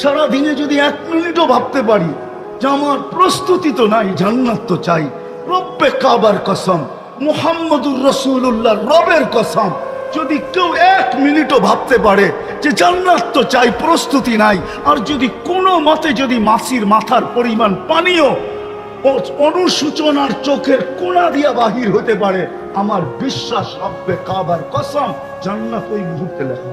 সারাদিনে যদি 1 মিনিটও ভাবতে পারি যে আমার প্রস্তুতি তো নাই, জান্নাত তো চাই, রব্বে কাবার কসম, মুহাম্মদুর রাসূলুল্লাহ রবের কসম, যদি কেউ 1 মিনিটও ভাবতে পারে যে জান্নাত তো চাই, প্রস্তুতি নাই, আর যদি কোনো মতে যদি মাছির মাথার পরিমাণ পানিও অনুসূচনার চোখের কোনা দিয়া বাহির হতে পারে, আমার বিশ্বাস, রব্বে কাবার কসম, জান্নাত ওই মুহূর্তে লেখা।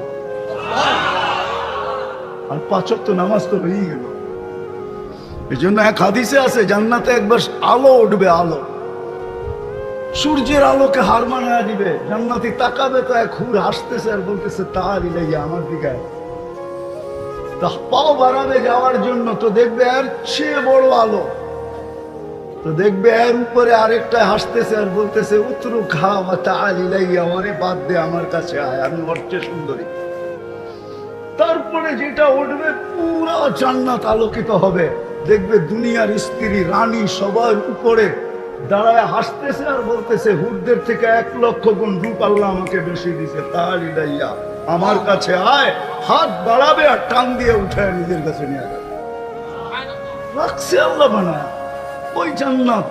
আর 5 ওয়াক্ত নামাজ তো হয়েই গেল। এই জন্য এক হাদিসে আছে, জান্নাতে একবার আলো উঠবে, আলো, সূর্যের আলোকে হার মানায় দিবে। জান্নাতি তাকাবে তো এক হুর হাসতেছে আর বলতেছে তাহারি লেগে আমার দিকে, তা পাও বাড়াবে যাওয়ার জন্য, তো দেখবে এর চেয়ে বড় আলো, তো দেখবে এর উপরে আরেকটা হাসতেছে আর বলতেছে উতরু খা বা তাহারি লেগে, আমারে বাদ দে, আমার কাছে আয়, আমি ওর চেয়ে সুন্দরী। তারপরে যেটা উঠবে পুরো জান্নাত আলোকিত হবে, দেখবে দুনিয়ার স্ত্রী রানী সবার উপরে দাঁড়ায় হাসতেছে আর বলতেছে হুরদের থেকে 1 লক্ষ গুণ রূপ আল্লাহ আমাকে বেশি দিছে, তাহারি লাইয়া আমার কাছে আয়, হাত বাড়াবে আর টান দিয়ে উঠায় নিজের কাছে নিয়ে যাবে। রাখছে আল্লাহ বানায় ওই জান্নাত।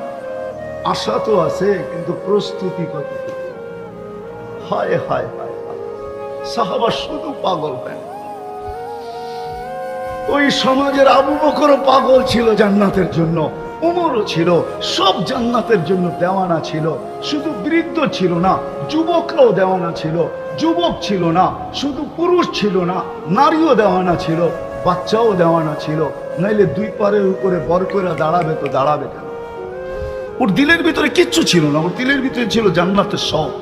আশা তো আছে, কিন্তু প্রস্তুতি কত? হায় হায় হায়, সাহাবা শুধু পাগল হয়। ওই সমাজের আবু বকরও পাগল ছিল জান্নাতের জন্য, উমরও ছিল, সব জান্নাতের জন্য দেওয়ানা ছিল। শুধু বৃদ্ধ ছিল না, যুবকরাও দেওয়ানা ছিল। যুবক ছিল না, শুধু পুরুষ ছিল না, নারীও দেওয়ানা ছিল, বাচ্চাও দেওয়ানা ছিল। নাইলে 2 পারের উপরে বর করে দাঁড়াবে তো দাঁড়াবে কেন? ওর দিলের ভিতরে কিচ্ছু ছিল না, ওর দিলের ভিতরে ছিল জান্নাতের শখ।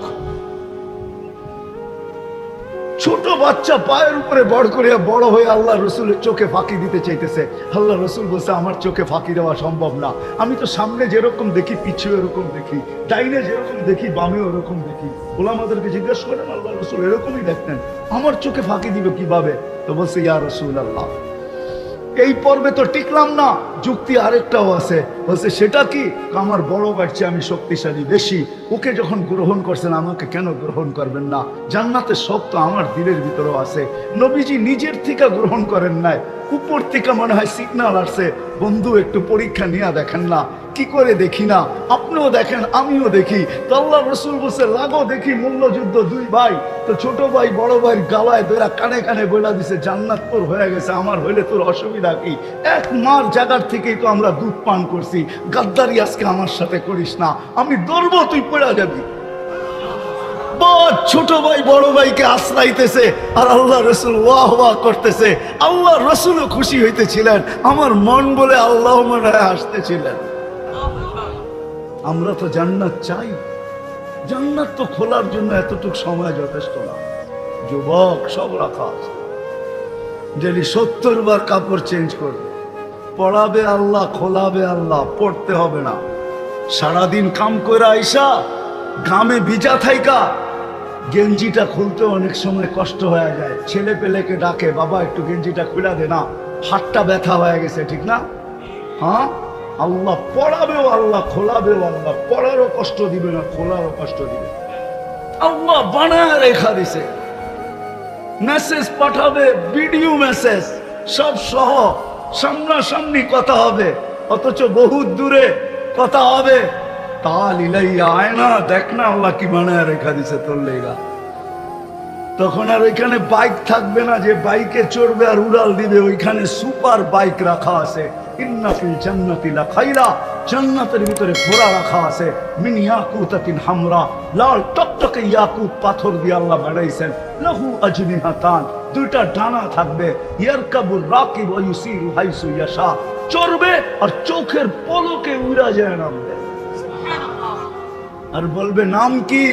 ছোট বাচ্চা পায়ের উপরে বড় করে বড় হয়ে আল্লাহ রসুলের চোখে ফাঁকি দিতে চাইতেছে। আল্লাহ রসুল বলছে আমার চোখে ফাঁকি দেওয়া সম্ভব না, আমি তো সামনে যেরকম দেখি পিছু এরকম দেখি, ডাইনে যেরকম দেখি বামে ওরকম দেখি। ওলামাদেরকে জিজ্ঞেস করেন, আল্লাহ রসুল এরকমই দেখতেন, আমার চোখে ফাঁকি দিবে কিভাবে? তো বলছে ইয়া রসুল আল্লাহ, এই পর্বে তো টিকলাম না, যুক্তি আরেকটাও আছে। বলছে সেটা কি? আমার বড় বাচ্চা আমি শক্তিশালী বেশি, ওকে যখন গ্রহণ করছেন আমাকে কেন গ্রহণ করবেন না? জান্নাতের শখ তো আমার দিলের ভিতরেও আছে। নবীজি নিজের থেকে গ্রহণ করেন নাই, উপর থেকে মনে হয় সিগন্যাল আসছে, বন্ধু একটু পরীক্ষা নিয়ে দেখেন না। কি করে দেখি না? আপনিও দেখেন আমিও দেখি। তো আল্লাহ রসুল বলছে লাগো দেখি মূল্যযুদ্ধ 2 ভাই। তো ছোট ভাই বড় ভাইয়ের গালায় ধরে কানে কানে বলে দিছে জান্নাত তোর হয়ে গেছে, আমার হইলে তোর অসুবিধা কি? 1 মার জায়গার থেকেই তো আমরা দুধ পান করছি, গাদ্দারি আজকে আমার সাথে করিস না, আমি ধরবো তুই পড়া যাবি। ছোট ভাই বড় ভাইকে আশ্রাইতেছে আর আল্লাহ রসুল ওয়াহ ওয়াহ করতেছে। আল্লাহ রসুলও খুশি হইতেছিলেন, আমার মন বলে আল্লাহ মনে হয় আসতেছিলেন। আমরা তো জান্নাত চাই, জান্নাত তো খোলার জন্য এতটুকু সময় যথেষ্ট না। যুবক সব রাখা আছে, যদি 70 বার কাপড় চেঞ্জ করবে, পড়াবে আল্লাহ, খোলাবে আল্লাহ, পড়তে হবে না। সারাদিন কাম করে আইসা ঘামে ভিজা থাইকা গেঞ্জিটা খুলতে অনেক সময় কষ্ট হয়ে যায়। ছেলে পেলেকে ডাকে, বাবা একটু গেঞ্জিটা খুলে দে না, হাতটা ব্যথা হয়ে গেছে, ঠিক না? হ্যাঁ, আল্লাহ পড়াবেও আল্লাহ, খোলাবেও আল্লাহ, পড়ারও কষ্ট দিবে না, খোলারও কষ্ট দিবে। আল্লাহ বানায় রেখা দিছে, মেসেজ পাঠাবে, ভিডিও মেসেজ সব সহ, সামনাসামনি কথা হবে, অথচ বহুত দূরে কথা হবে। তাল ইলাইয়া আয় না, দেখ না আল্লাহ কি বানায় রেখা দিছে তোর লেগা। তখন আর ওইখানে বাইক থাকবে না যে বাইকে চড়বে আর উড়াল দিবে, ওইখানে সুপার বাইক রাখা আছে। ইন্না ফিল জান্নাতি লাখাইরা, জান্নাতের ভিতরে ঘোড়া রাখা আছে। মিন ইয়াকুতাতিন হামরা, লাল টকটকে ইয়াকুত পাথর দিয়ে আল্লাহ বানাইছেন। লাহু আজনিহাতান, 2টা ডানা থাকবে। ইয়ারকাবুর রাকিব ওয়া ইউসিরু হাইসু ইয়াশা, চড়বে আর চোখের পলকে উড়া যায় নামবে। আর বলবে নাম কি?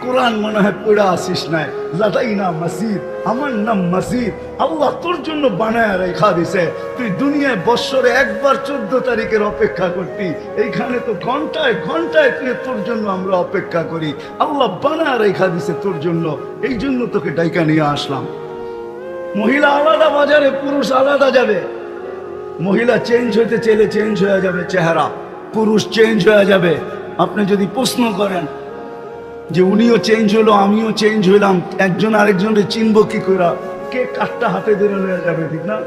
কোরআন মনে হয় পড়া আসিস নাই, লাদাইনা মাসিদ, আমার নাম মাসিদ। আল্লাহ তোর জন্য বানায় রেখা দিছে। তুই দুনিয়ায় বৎসরে একবার 14 তারিখের অপেক্ষা করতি, এইখানে তো ঘন্টায় ঘন্টায় তুই তোর জন্য আমরা অপেক্ষা করি। আল্লাহ বানায় রেখা দিছে তোর জন্য, এই জন্য তোকে ডাইকা নিয়ে আসলাম। মহিলা আলাদা বাজারে, পুরুষ আলাদা যাবে। মহিলা চেঞ্জ হইতে চাইলে চেঞ্জ হয়ে যাবে চেহারা, পুরুষ চেঞ্জ হয়ে যাবে। আপনি যদি প্রশ্ন করেন যে উনিও চেঞ্জ হলো আমিও চেঞ্জ হইলাম, একজন আরেকজনের চিনব কি করে? কে কাঠটা হাতে ধরে নিয়ে যাবে, ঠিক না?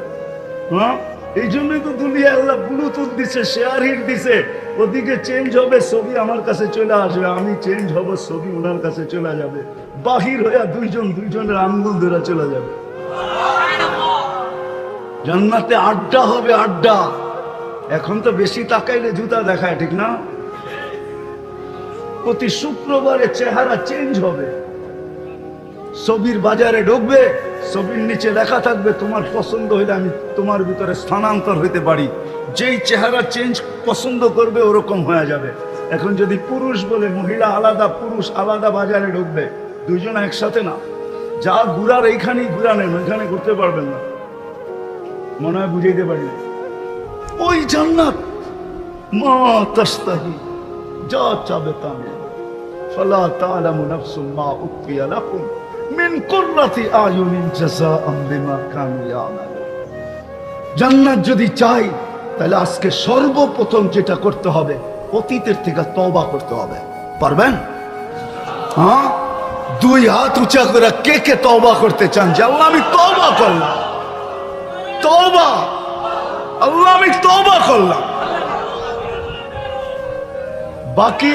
হ্যাঁ, এই জন্যই তো দুনিয়া আল্লাহ ব্লুটুথ দিছে, শেয়ার হিট দিছে। ওদিকে চেঞ্জ হবে, ছবি আমার কাছে চলে আসবে, আমি চেঞ্জ হব, ছবি ওনার কাছে চলে যাবে। বাহির হইয়া দুইজনের আঙ্গুল ধরে চলে যাবে। জান্নাতে আড্ডা হবে, আড্ডা। এখন তো বেশি তাকাইলে জুতা দেখায়, ঠিক না? প্রতি শুক্রবারে চেহারা চেঞ্জ হবে। ছবির বাজারে ঢুকবে, ছবির নিচে লেখা থাকবে তোমার পছন্দ হইলে আমি তোমার ভিতরে স্থানান্তর হইতে পারি। যেই চেহারা চেঞ্জ পছন্দ করবে ওরকম হয়ে যাবে। এখন যদি পুরুষ বলে মহিলা আলাদা, পুরুষ আলাদা বাজারে ঢুকবে, দুইজন একসাথে না। যা ঘুরার এইখানেই ঘুরা নেন, ওইখানে ঘুরতে পারবেন না। মনে হয় বুঝাইতে পারি না। ওই জান্নাত মা তাস্তাহি, যা চাবে তা নেই। ফালা তা'লামু নাফসুম মা উখফিয়া লাকুম মিন কুররাতি আয়ুনিন জাযাআম বিমা কানু ইয়ামালুন। জান্নাত যদি চাই তাহলে আজকে সর্বপ্রথম যেটা করতে হবে, অতীতের থেকে তওবা করতে হবে। পারবেন? হ্যাঁ, দুই হাত উঁচা করে কে কে তওবা করতে চান যে আল্লাহ আমি তওবা করলাম, তওবা, আল্লাহ আমি তওবা করলাম। বাকি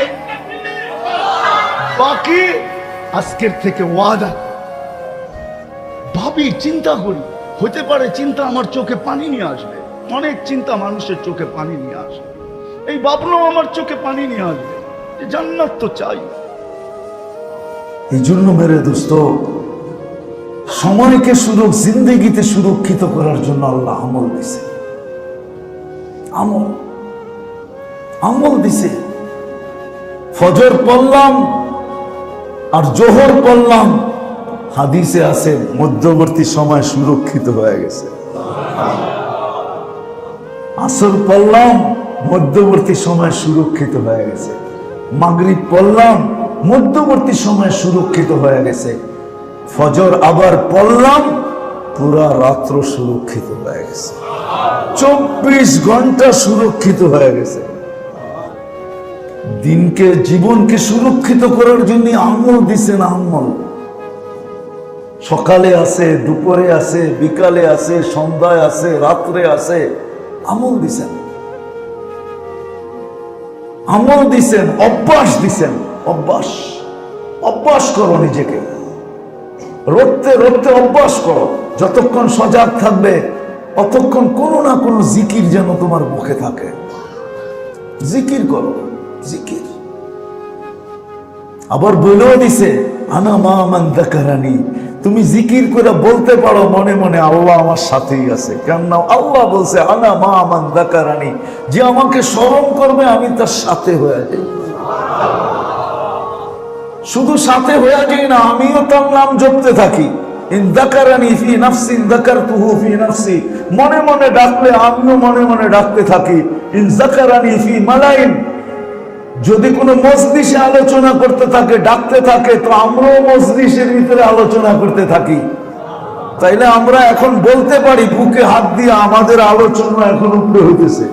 বাকি আজকের থেকে ওয়াদা। ভাবি, চিন্তা করি, হতে পারে চিন্তা আমার চোখে পানি নিয়ে আসবে। অনেক চিন্তা মানুষের চোখে পানি নিয়ে আসে। এই ভাবনাও আমার চোখে পানি নিয়ে আসবে যে জান্নাত তো চাই। এই জন্য মেরে দোস্ত, সময়কে জিন্দেগিতে সুরক্ষিত করার জন্য আল্লাহ আমল দিছে, আমল দিছে। ফজর পড়লাম আর জোহর পড়লাম, হাদিসে আছে মধ্যবর্তী সময় সুরক্ষিত হয়ে গেছে। আসর পড়লাম, মধ্যবর্তী সময় সুরক্ষিত হয়ে গেছে। মাগরিব পড়লাম, মধ্যবর্তী সময় সুরক্ষিত হয়ে গেছে। ফজর আবার পড়লাম, পুরা রাত্র সুরক্ষিত হয়ে গেছে। 24 ঘন্টা সুরক্ষিত হয়ে গেছে। দিনকে, জীবনকে সুরক্ষিত করার জন্য আমল দিছেন। আমল সকালে আছে, দুপুরে আছে, বিকালে আছে, সন্ধ্যায় আছে, রাত্রে আছে। আমল দিছেন, আমল দিছেন, অভ্যাস দিছেন। অভ্যাস, অভ্যাস করো নিজেকে, রটতে রটতে অভ্যাস করো। যতক্ষণ সজাগ থাকবে ততক্ষণ কোনো না কোনো জিকির যেন তোমার মুখে থাকে। জিকির করো, জিকির। আবার বলেও দিছে আনা মা মান যাকারানি, তুমি জিকির করে বলতে পারো মনে মনে আল্লাহ আমার সাথেই আছে। কেননা আল্লাহ বলছে আনা মা মান যাকারানি, যে আমাকে স্মরণ করবে আমি তার সাথে হয়ে যাই। শুধু সাথে হয়ে যাই না, আমিও তার নাম জপতে থাকি। ইন যাকারানি ফি নাফসি যাকারতুহু ফি নাফসি, মনে মনে ডাকলে আমিও মনে মনে ডাকতে থাকি। ইন যাকারানি ফি মালাইন, যদি কোনো মজলিসে আলোচনা করতে থাকে, ডাকতে থাকে, তো আমরাও মজলিসের ভিতরে আলোচনা করতে থাকি। তাইলে আমরা এখন বলতে পারি বুকে হাত দিয়ে আমাদের আলোচনা এখন উপরে হইতেছে,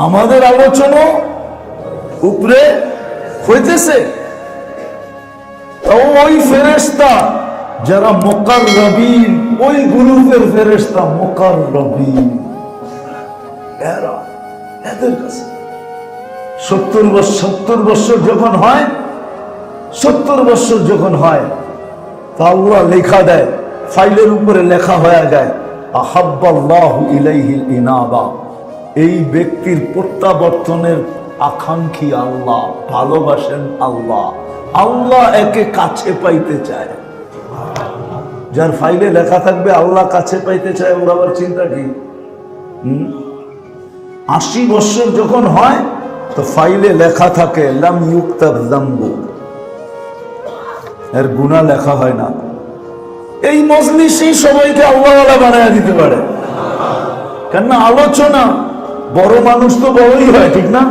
আমাদের আলোচনা উপরে হইতেছে। ওই ফেরেশতা যারা মুকাররবিন, ওই গ্রুপের ফেরেশতা মুকাররবিন, এরা, এদের কাছে 70 বছর যখন হয়, 70 বছর যখন হয়, তা আল্লাহ লেখা দেয়, ফাইলের উপরে লেখা হয়ে যায় আহাব্বাল্লাহু ইলাইহিল ইনাবা, এই ব্যক্তির প্রত্যাবর্তনের আকাঙ্ক্ষী আল্লাহ, ভালোবাসেন আল্লাহ, আল্লাহ একে কাছে পাইতে চায়। যার ফাইলে লেখা থাকবে আল্লাহ কাছে পাইতে চায়, ওর আবার চিন্তা কি? 80 বছর যখন হয় তো ফাইলে লেখা থাকে লাম ইউক্তাব যামবু, এর গুনাহ লেখা হয় না। এই মজলিসই সবাইকে আল্লাহওয়ালা বানায় দিতে পারে। কেননা আলোচনা, বড় মানুষ তো বড়ই হয়, ঠিক না?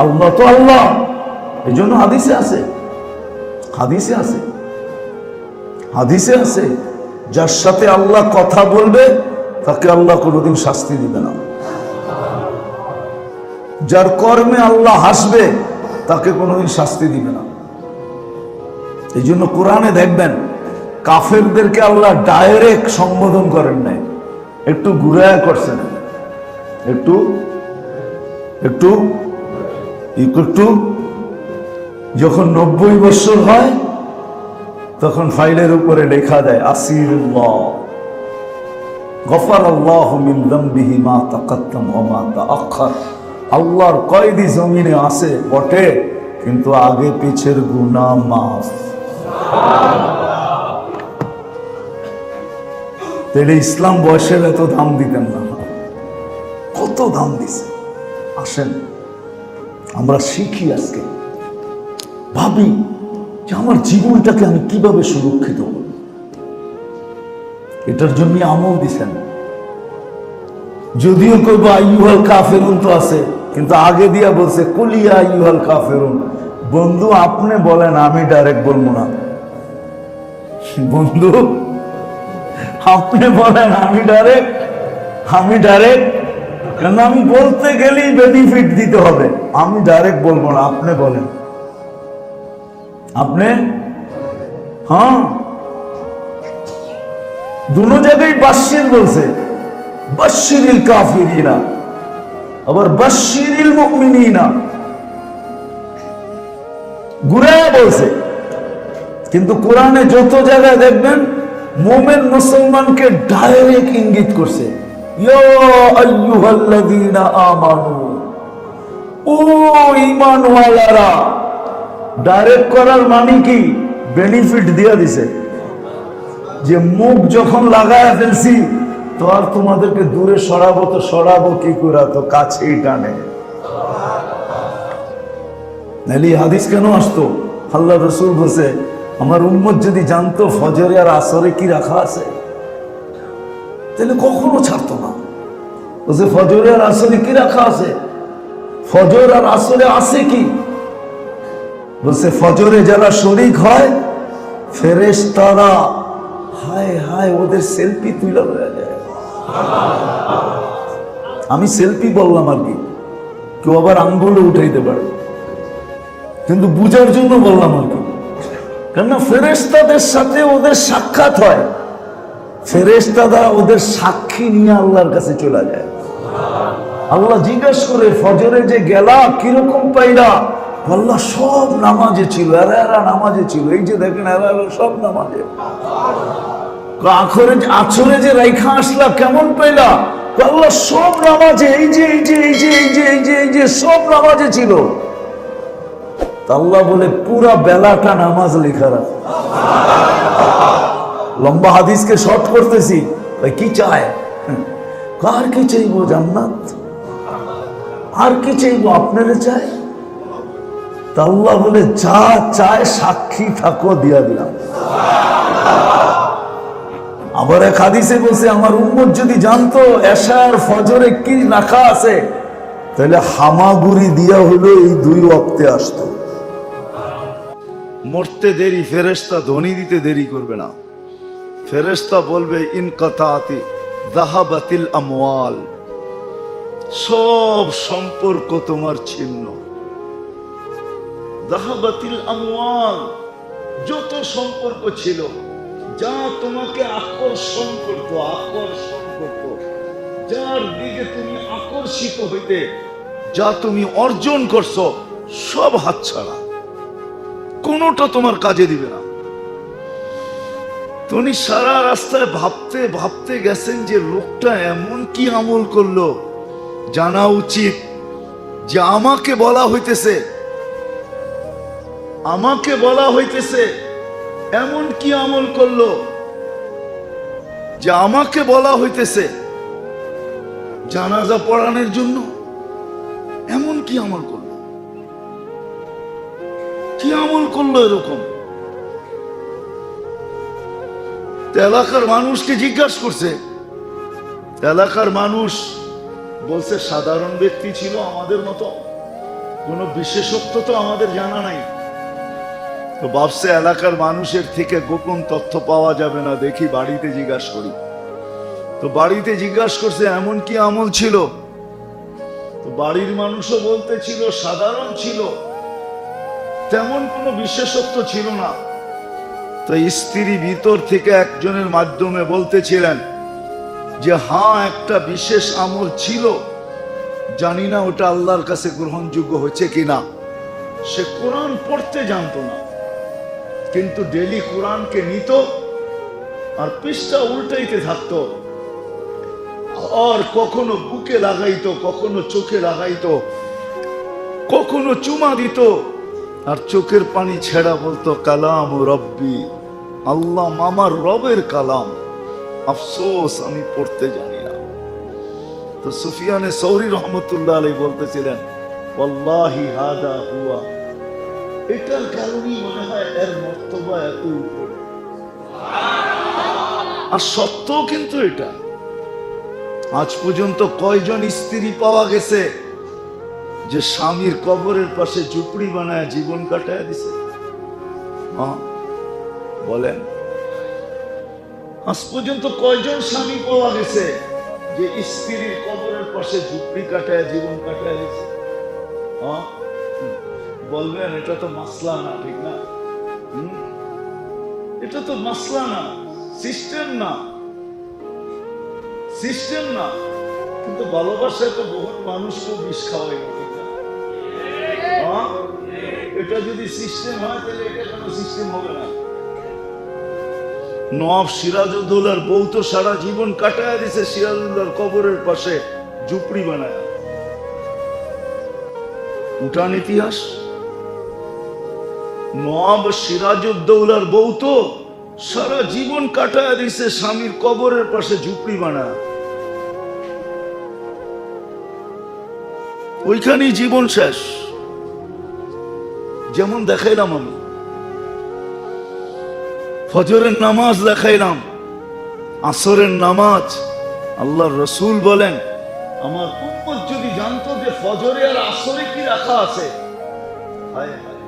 আল্লাহ তো আল্লাহ। এই জন্য হাদিসে আছে, হাদিসে আছে, হাদিসে আছে, যার সাথে আল্লাহ কথা বলবে তাকে আল্লাহ কোনোদিন শাস্তি দিবে না। যার কর্মে আল্লাহ হাসবে তাকে কোনোদিন শাস্তি দিবে না। এই জন্য কোরআনে দেখবেন কাফেরদেরকে আল্লাহ ডাইরেক্ট সম্বোধন করেন নাই, একটু ঘুরায়া করছেন, একটু একটু একটু যখন 90 বছর হয় তখন ফাইলের উপরে লেখা দেয় আসিরুল্লাহ গফারাল্লাহু মিন যামবিহি মা তাকাদ্দাম ওয়া মা তাআখার। আল্লাহর কয়েদি জমিনে আছে বটে, কিন্তু আগে পিছের গুনাহ মাফ। তাহলে ইসলাম বয়সের এত দাম দিতেন না, কত দাম দিছে। আসেন আমরা শিখি, আজকে ভাবি যে আমার জীবনটাকে আমি কিভাবে সুরক্ষিত করব। এটার জন্য আমল দিছেন। যদিও কইব আইয়ুহাল কাফিরুন তো আছে, কিন্তু আগে দিয়া বলছে কুলিয়া আইয়ুহাল কাফিরুন। বন্ধু আপনি বলেন, আমি ডাইরেক্ট বলবো না। বন্ধু আপনি বলেন, আমি ডাইরেক্ট কেন, আমি বলতে গেলেই বেনিফিট দিতে হবে। আমি ডাইরেক্ট বলবো না, আপনি বলেন। আপনি হ্যাঁ, দুনো জায়গায় বাশির বলছে, বাশিরিল কাফিরিনা, আবার বাশিরিল মুমিনিনা, ঘুরায় বলছে। কিন্তু কোরআনে যত জায়গায় দেখবেন মুমিন মুসলমানকে ডাইরেক্ট ইঙ্গিত করছে, ইয়া আইয়ুহাল্লাযীনা আমানু, ও ঈমানওয়ালারা। ডাইরেক্ট করার মানে কি, বেনিফিট দিয়া দিছে, যে মুখ যখন লাগায় ফেলছি তো আর তোমাদেরকে দূরে সরাবো, তো সরাবো কি করে, তো কাছেই টানে। নাহলে হাদিস কেন আসতো? আল্লাহ রাসূল বলছে, আমার উম্মত যদি জানতো ফজরে আর আসরে কি রাখা আছে, তাহলে কখনো ছাড়তো না। বলছে ফজরে আর আসরে কি রাখা আছে? ফজর আর আসরে আছে কি? বলছে ফজরে যারা শরীক হয় ফেরেশতারা, হায় হায় ওদের সেলফি তুলে হয়ে যায়। আমি সেলফি বললাম আর কি, কেউ আবার আঙ্গুলে উঠাইতে পারে, কিন্তু বুঝার জন্য বললাম আর কি। কেননা ফেরেশতাদের সাথে ওদের সাক্ষাৎ হয়, ফেরেশতারা ওদের সাক্ষী নিয়ে আল্লাহর কাছে চলে যায়। আল্লাহ জিজ্ঞাসা করে, ফজরে যে গেলা কিরকম পাইলা? আল্লাহ সব নামাজে ছিল, এরা নামাজে ছিল, এই যে দেখেন এরা সব নামাজে। আছরে যে রাইখা আসলা কেমন পাইলা? আল্লাহ সব নামাজে, এই যে এই যে এই যে এই যে এই যে এই যে সব নামাজে ছিল। আল্লাহ বলে পুরা বেলাটা নামাজ লেখা রাখ। লম্বা হাদিসকে শর্ট করতেছি, ভাই কি চায়? কার কি চাইবো? জান্নাত। আর কি চাইবো? আপনারা চাই। আল্লাহ বলে যা চায় সাক্ষী থাকো, দিয়া দিলাম। আবার এক হাদিসে বলছে, আমার উম্মত যদি জানতো এশার ফজরে কি রাখা আছে, তাহলে হামাগুড়ি দিয়া হলো এই 2 ওয়াক্তে আসতো। মরতে দেরি, ফেরেশতা ধ্বনি দিতে দেরি করবে না। ফেরেশতা বলবে ইনকাতাতি যাহাবাতিল আমওয়াল, সব সম্পর্ক তোমার ছিন্ন। যাহাবাতিল আমওয়াল, যত সম্পর্ক ছিল, যা তোমাকে আকর্ষণ করতো, যার দিকে তুমি আকর্ষিত হইতে, যা তুমি অর্জন করছো, সব হাতছাড়া, কোনোটা তোমার কাজে দিবে না। তুমি সারা রাস্তায় ভাবতে ভাবতে গেছেন যে লোকটা এমন কি আমল করলো, জানা উচিত যে আমাকে বলা হইতেছে এমন কি আমল করলো, যে আমাকে বলা হইতেছে জানাজা পড়ানোর জন্য, এমন কি আমল করলো, কি আমল করলো এরকম? এলাকার মানুষকে জিজ্ঞাসা করছে, এলাকার মানুষ বলছে সাধারণ ব্যক্তি ছিল, আমাদের মতো, কোনো বিশেষত্ব তো আমাদের জানা নাই। তো ভাবছে এলাকার মানুষের থেকে গোপন তথ্য পাওয়া যাবে না, দেখি বাড়িতে জিজ্ঞাসা করি। তো বাড়িতে জিজ্ঞাসা করছে এমন কি আমল ছিল? তো বাড়ির মানুষও বলতে ছিল সাধারণ ছিল, তেমন কোনো বিশেষত্ব ছিল না। তো স্ত্রী ভিতর থেকে একজনের মাধ্যমে বলতেছিলেন যে হ্যাঁ, একটা বিশেষ আমল ছিল, জানি না ওটা আল্লাহর কাছে গ্রহণযোগ্য হচ্ছে কিনা। সে কোরআন পড়তে জানতো না, কিন্তু ডেলি কোরআনকে নিত আর পৃষ্ঠা উল্টাইতে থাকতো, আর কখনো বুকে লাগাইতো, কখনো চোখে লাগাইতো, কখনো চুমা দিত, আর চোখের পানি ছেড়া বলতো কালাম রব্বি, আল্লাহ আমার রবের কালাম, আফসোস আমি পড়তে জানি না। তো সুফিয়ানে সৌরি রহমতুল্লাহ আলাইহি বলতেছিলেন ওয়াল্লাহি হাদা হুয়া, এটার কারণেই মনে হয় এর মর্তবা এত উপরে। আর সত্য কিন্তু এটা, আজ পর্যন্ত কয়জন স্ত্রী পাওয়া গেছে যে স্বামীর কবরের পাশে ঝুপড়ি বানায় জীবন কাটায় দিছে? হ্যাঁ বলেন, আজ পর্যন্ত কয়জন স্বামী পাওয়া গেছে যে স্ত্রীর কবরের পাশে ঝুপড়ি কাটায় জীবন কাটায় দিছে? হ্যাঁ বলবেন, এটা তো মাসলা না, ঠিক না? এটা তো মাসলা না, সিস্টেম না, সিস্টেম না। কিন্তু ভালোবাসায় তো বহুত মানুষকে বিষ খাওয়াই, ঠিক না? এটা যদি সিস্টেম হয় তাহলে এটা কোনো সিস্টেম হবে না। নওয়াব সিরাজউদ্দৌলার বউ তো সারা জীবন কাটায় দিছে সিরাজউদ্দৌলার কবরের পাশে ঝুপড়ি বানায়। উঠান ইতিহাস, নওয়াব সিরাজউদ্দৌলার বউ তো সারা জীবন কাটায় দিছে স্বামীর কবরের পাশে ঝুপড়ি বানায়, ওইখানেই জীবন শেষ। যেমন দেখাইলাম আমি, ফজরের নামাজ দেখাইলাম, আসরের নামাজ। আল্লাহর রসুল বলেন, আমার উম্মত যদি জানতো যে ফজরে আর আসরে কি রাখা আছে, হায় হায়,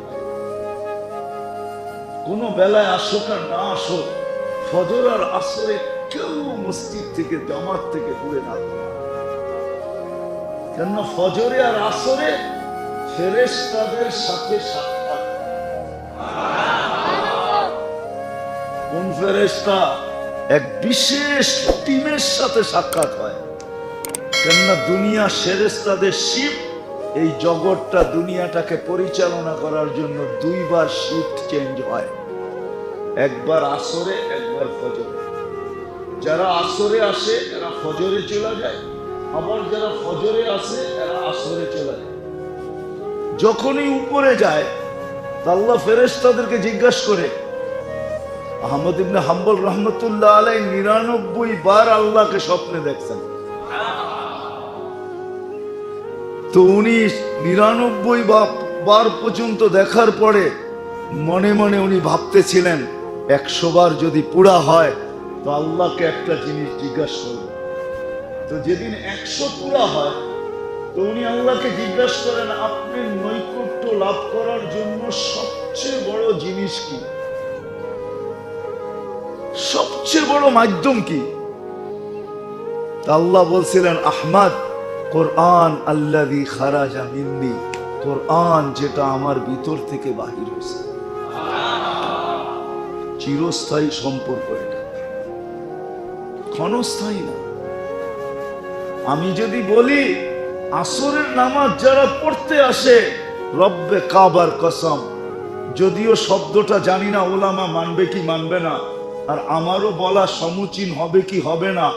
কোন বেলায় আসুক আর না আসুক, ফজর আর আসরে কেউ মসজিদ থেকে জামাত থেকে দূরে না। কেন? ফজরে আর আসরে ফেরেশতাদের সাথে সাক্ষাৎ। কোন ফেরেশতা? এক বিশেষ টিমের সাথে সাক্ষাৎ হয়। কেননা দুনিয়া ফেরেশতাদের শিফট, এই জগৎটা দুনিয়াটাকে পরিচালনা করার জন্য দুইবার শিফট চেঞ্জ হয়, একবার আসরে, একবার ফজরে। যারা আসরে আসে এরা ফজরে চলে যায়, আবার যারা ফজরে আসে এরা আসরে চলে যায়। যখনই উপরে যায় আল্লাহ ফেরেশতাদেরকে জিজ্ঞাসা করে, আহমদ ইবনে হাম্বল রহমতুল্লাহ আলাইহি 99 বার আল্লাহকে স্বপ্নে দেখছেন। তো উনি 99 বার পর্যন্ত দেখার পরে মনে মনে উনি ভাবতেছিলেন 100 বার যদি পুরা হয় তো আল্লাহকে একটা জিনিস জিজ্ঞাসা করব। তো যেদিন 100 পুরা হয় তো উনি আল্লাহকে জিজ্ঞাসা করেন, আপনি নৈকট্য লাভ করার জন্য সবচেয়ে বড় জিনিস কি, সবচেয়ে বড় মাধ্যম কি? আল্লাহ বলছিলেন, আহমদ, কোরআন আল্লাযী খারাজা মিন্নি, কোরআন যেটা আমার ভিতর থেকে বাহির হয়েছে। চিরস্থায়ী সম্পর্ক এটা, ক্ষণস্থায়ী না। আমি যদি বলি আসরের নামাজ যারা পড়তে আসে, রব্বে কাবার কসম, যদিও শব্দটা জানি না ওলামা মানবে কি মানবে না, আর আমারও বলা সমুচীন হবে কি হবে না,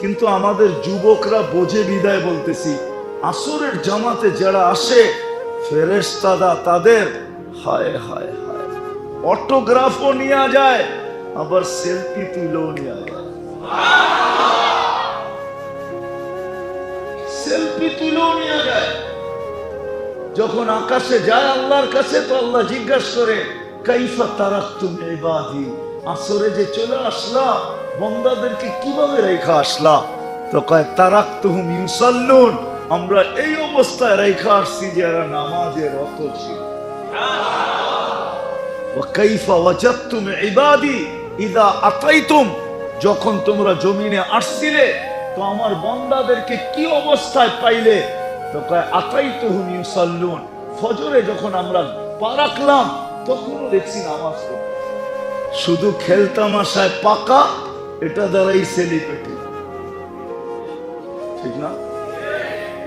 কিন্তু আমাদের যুবকরা বোঝে বিদায় বলতেছি, আসরের জামাতে যারা আসে ফেরেশতারা তাদের হায় হায় হায় অটোগ্রাফও নিয়ে যায়, আবার সেলফি তুলেও নিয়ে যায়। সেলফি তুলেও নিয়ে যায়। যখন আকাশে যায় আল্লাহর কাছে তো আল্লাহ জিজ্ঞাসা করে, কাইফা তারাকতুম ইবাদি, আসরে যে চলে আসলা বান্দাদেরকে কিভাবে রেখা আসলা? তো কয় তারাকতুহুম ইউসাল্লুন, আমরা এই অবস্থায় রেখা আসছি যারা নামাজে রত ছিল। ওয়া কাইফা ওয়াজাদতুম ইবাদি ইযা আতাইতুম, যখন তোমরা জমিনে আসছিলে তো আমার বান্দাদেরকে কি অবস্থায় পাইলে? তো কয় আতাইতুহুম ইউসাল্লুন, ফজরে যখন আমরা পা রাখলাম তখনও দেখছি নামাজ পড়তে। শুধু খেলতামাশায় পাকা, এটা দ্বারাই সেলিব্রিটি, ঠিক না?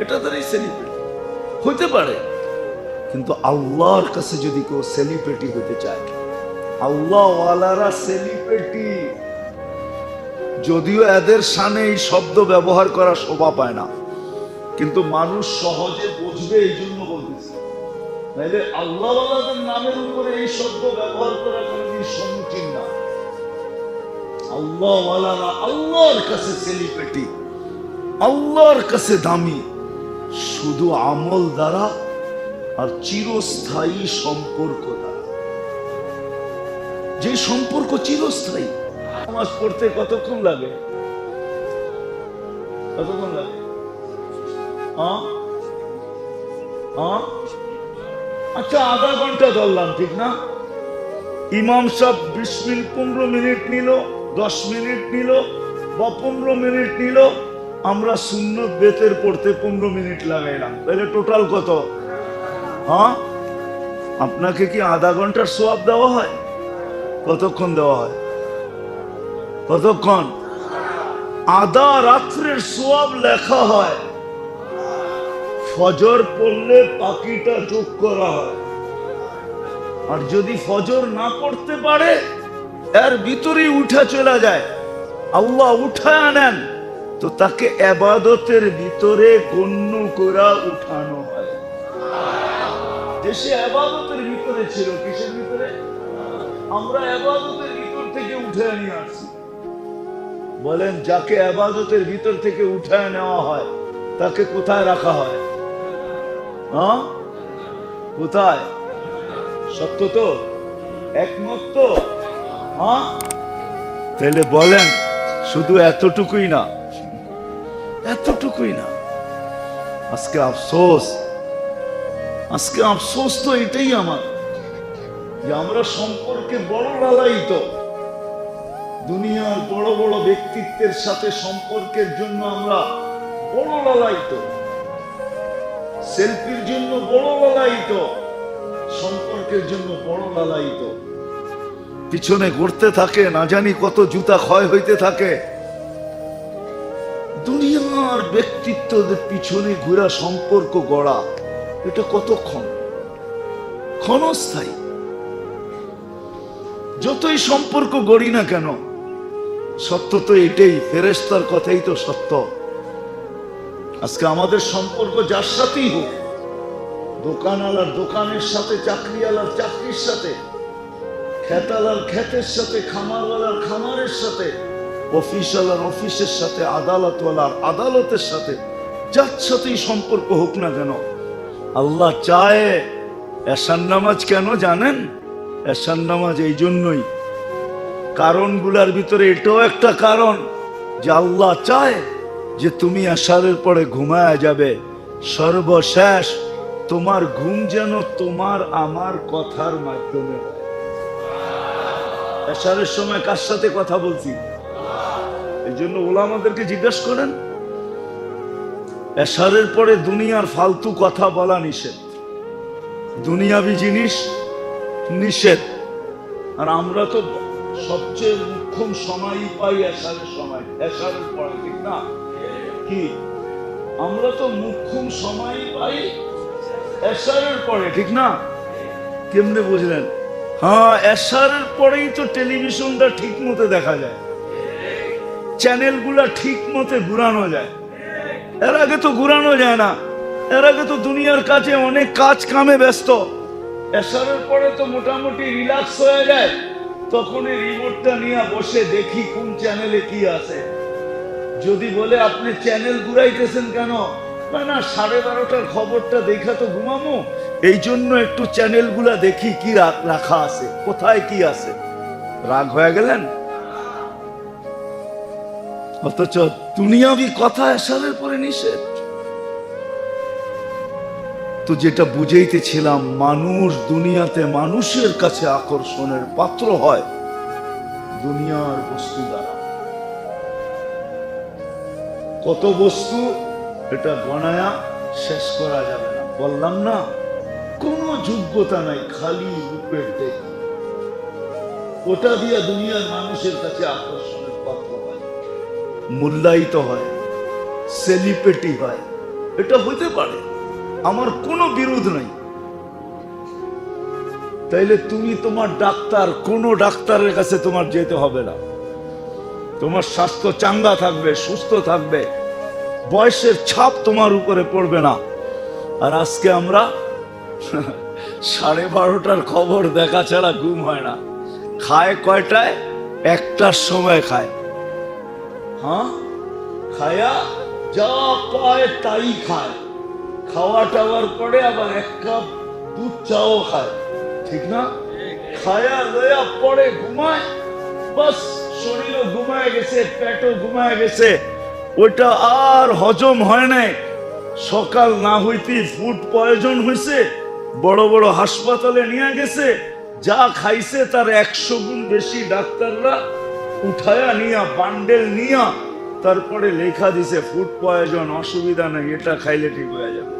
এটা দ্বারাই সেলিব্রিটি হতে পারে, কিন্তু আল্লাহর কাছে যদি কেউ সেলিব্রিটি হতে চায়, আল্লাহ ওয়ালারা সেলিব্রিটি। যদিও এদের সামনে এই শব্দ ব্যবহার করা শোভা পায় না, কিন্তু মানুষ সহজে বুঝবে এই জন্য বলতেছে। নাইলে আল্লাহ ওয়ালাদের নামের উপরে এই শব্দ ব্যবহার করা কোনোদিন সমীচীন না। আল্লাহ ওয়ালারা আল্লাহর কাছে সেলিব্রিটি, আল্লাহর কাছে দামি, শুধু আমল দ্বারা আর চিরস্থায়ী সম্পর্ক দ্বারা। যে সম্পর্ক চিরস্থায়ী। নামাজ পড়তে কতক্ষণ লাগে? কতক্ষণ লাগে? আচ্ছা, আধা ঘন্টা ধরলাম, ঠিক না? ইমাম সাহেব 20 মিনিট 15 মিনিট নিল, 10 মিনিট নিল বা 15 মিনিট নিল, আমরা সুন্নত বেতের পড়তে 15 মিনিট লাগাইলাম, তাহলে টোটাল কত? আপনাকে কি আধা ঘন্টার সওয়াব দেওয়া হয়? কতক্ষণ দেওয়া হয়? কতক্ষণ? আধা রাত্রের সওয়াব লেখা হয়। ফজর পড়লে বাকিটা যোগ করা হয়। আর যদি ফজর না পড়তে পারে, এর ভিতরেই উঠা চলে যায়, আল্লাহ উঠায় নেন, তো তাকে ইবাদতের ভিতরে গণ্য করা উঠানো হয়। দেশে ইবাদতের ভিতরে ছিল, কিসের ভিতরে? আমরা ইবাদতের ভিতর থেকে উঠে নিয়ে আসছি। বলেন, যাকে ইবাদতের ভিতর থেকে উঠায় নেওয়া হয় তাকে কোথায় রাখা হয়? কোথায়? সত্য তো? একমত তো? তাহলে বলেন, শুধু এতটুকুই না, এতটুকুই না। আজকে আফসোস, আজকে আফসোস তো এটাই আমার, যে আমরা সম্পর্কে বড় লালায়িত। দুনিয়ার বড় বড় ব্যক্তিত্বের সাথে সম্পর্কের জন্য আমরা বড় লালায়িত, সেলফির জন্য বড় লালায়িত, সম্পর্কের জন্য বড় লালায়িত। পিছনে ঘুরতে থাকে, না জানি কত জুতা ক্ষয় হইতে থাকে। দুনিয়ার ব্যক্তিত্বদের পিছনে ঘুরা সম্পর্ক গড়া, এটা কতক্ষণ? ক্ষণস্থায়ী। যতই সম্পর্ক গড়ি না কেন, সত্য তো এটাই, ফেরেশতার কথাই তো সত্য। আজকে আমাদের সম্পর্ক যার সাথেই হোক, দোকানওয়ালার দোকানের সাথে, চাকরিওয়ালার চাকরির সাথে, খেতালার খেতের সাথে, খামারওয়ালার খামারের সাথে, অফিসওয়ালার অফিসের সাথে, আদালতওয়ালার আদালতের সাথে, যার সাথেই সম্পর্ক হোক না কেন, আল্লাহ চায় এশার নামাজ। কেন জানেন? এশার নামাজ এই জন্যই, কারণগুলার ভিতরে এটাও একটা কারণ, যে আল্লাহ চায় যে তুমি এশারের পরে ঘুমায়া যাবে, সর্বশেষ তোমার ঘুম যেন তোমার আমার কথার মাধ্যমে হয়। এশারের সময় কার সাথে কথা বলছি? এই জন্য ওলামাদেরকে জিজ্ঞেস করেন, এশারের পরে দুনিয়ার ফালতু কথা বলা নিষেধ, দুনিয়াবি জিনিস নিষেধ। আর আমরা তো সবচেয়ে মুখ্যম সময়ই পাই এশারের সময়, এশারের পরে, ঠিক না? কি আমরা তো মুখ্যম সময়ই পাই এশারের পরে, ঠিক না? কেমনে বুঝলেন? হ্যাঁ, এশারের পরেই তো টেলিভিশনটা ঠিক মতো দেখা যায়, চ্যানেলগুলা ঠিক মতো ঘুরানো যায়। এর আগে তো ঘুরানো যায় না, এর আগে তো দুনিয়ার কাছে অনেক কাজ কামে ব্যস্ত। এশারের পরে তো মোটামুটি রিল্যাক্স হয়ে যায়, তখন এই রিমোটটা নিয়ে বসে দেখি কোন চ্যানেলে কি আছে। যদি বলে আপনি চ্যানেল ঘুরাইতেছেন কেন, না 12:30টার খবরটা দেখা তো ঘুমামো, এই জন্য একটু চ্যানেলগুলা দেখি কি রাখা আছে, কোথায় কি আছে। রাগ হয়ে গেলেন? অথচ দুনিয়াবি কথা এশারের পরে নিষেধ। তো যেটা বুঝাইতেছিলাম, মানুষ দুনিয়াতে মানুষের কাছে আকর্ষণের পাত্র হয় দুনিয়ার বস্তু দ্বারা। কত বস্তু, এটা গণায়া শেষ করা যাবে না। বললাম না, কোনো যোগ্যতা নাই, খালি রূপের দেখ। ওটা দিয়ে দুনিয়ার মানুষের কাছে আকর্ষণের পাত্র হয়, মূল্যায়িত হয়, সেলিব্রিটি হয়। এটা হতে পারে, আমার কোনো বিরোধ নাই। তাইলে তুমি তোমার ডাক্তার, কোনো ডাক্তারের কাছে তোমার যেতে হবে না। তোমার স্বাস্থ্য চাঙ্গা থাকবে, সুস্থ থাকবে, বয়সের ছাপ তোমার উপরে পড়বে না। আর আজকে আমরা 12:30টার খবর দেখা ছাড়া ঘুম হয় না। খায় কয়টায়? 1টার সময় খায়। হ্যাঁ, খায়া যা পায় তাই খায়। খাওয়া টাওয়ার পরে আবার 1 কাপ দুধ চাও খায়, ঠিক না? খায়া লয়া পরে ঘুমায়, বাস শরীরও ঘুমায় গেছে, পেটও ঘুমায় গেছে, ওইটা আর হজম হয় নাই। সকাল না হইতে ফুড পয়জন হয়েছে, বড় বড় হাসপাতালে নিয়ে গেছে, যা খাইছে তার 100 গুণ বেশি ডাক্তাররা উঠায়া নিয়া বান্ডেল নিয়া তারপরে লেখা দিছে ফুড পয়জন, অসুবিধা নেই, এটা খাইলে ঠিক হয়ে যাবে।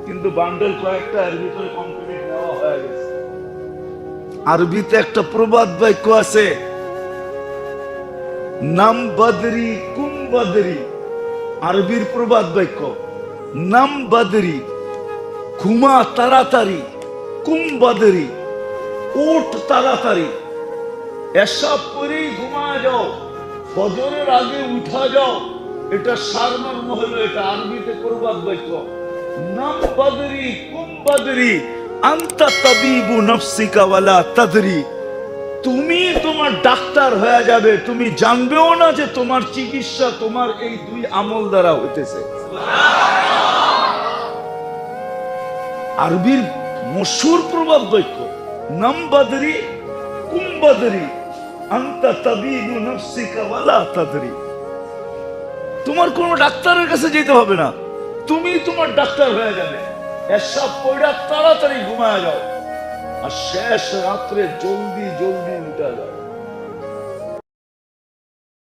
কিন্তু বান্ডেল কয়েকটা এর ভিতরে কমপ্লিট নেওয়া হয়ে গেছে। আরবিতে একটা প্রবাদ বাক্য আছে, নাম বদরি কুম বদরি। আরবির প্রবাদ বাক্য, নাম বদরি, ঘুমা তাড়াতাড়ি, কুম বদরি, উঠ তাড়াতাড়ি। এসব করেই ঘুমা যাও, ফজরের আগে উঠা যাও। এটা সারমর্ম হলো, এটা আরবিতে প্রবাদ বাক্য। নাম বদরি কুম বদরি আনতা তাবিবু নফসিকা ওয়ালা তাদরি। তুমি তোমার ডাক্তার হয়ে যাবে, তুমি জানবেও না যে তোমার চিকিৎসা তোমার এই 2 আমল দ্বারা হইতেছে। আরবির মশহুর প্রবাদ বাক্য, নাম বদরি কুম বদরি আনতা তাবিবু নফসিকা ওয়ালা তাদরি। তোমার কোনো ডাক্তারের কাছে যেতে হবে না, তুমি তোমার ডাক্তার হয়ে যাবে। এসব পয়ডা তাড়াতাড়ি ঘুমায় যাও, আর শেষ রাত্রে জলদি জলদি উঠা যাও।